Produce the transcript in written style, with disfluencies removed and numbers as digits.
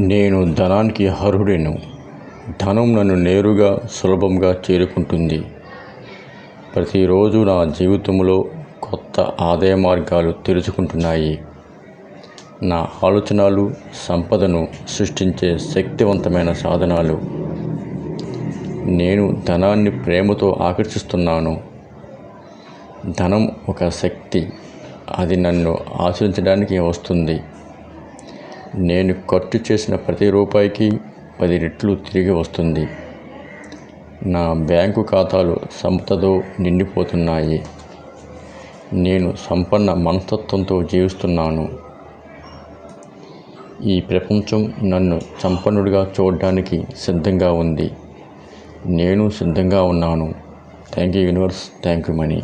నేను ధనానికి అర్హుడను. ధనం నన్ను నేరుగా సులభంగా చేరుకుంటుంది. ప్రతిరోజు నా జీవితంలో కొత్త ఆదాయ మార్గాలు తెరుచుకుంటున్నాయి. నా ఆలోచనలు సంపదను సృష్టించే శక్తివంతమైన సాధనాలు. నేను ధనాన్ని ప్రేమతో ఆకర్షిస్తున్నాను. ధనం ఒక శక్తి, అది నన్ను ఆశీర్వదించడానికి వస్తుంది. నేను ఖర్చు చేసిన ప్రతి రూపాయికి 10 రెట్లు తిరిగి వస్తుంది. నా బ్యాంకు ఖాతాలు సంపదతో నిండిపోతున్నాయి. నేను సంపన్న మనస్తత్వంతో జీవిస్తున్నాను. ఈ ప్రపంచం నన్ను సంపన్నుడిగా చూడడానికి సిద్ధంగా ఉంది. నేను సిద్ధంగా ఉన్నాను. Thank you universe, thank you money.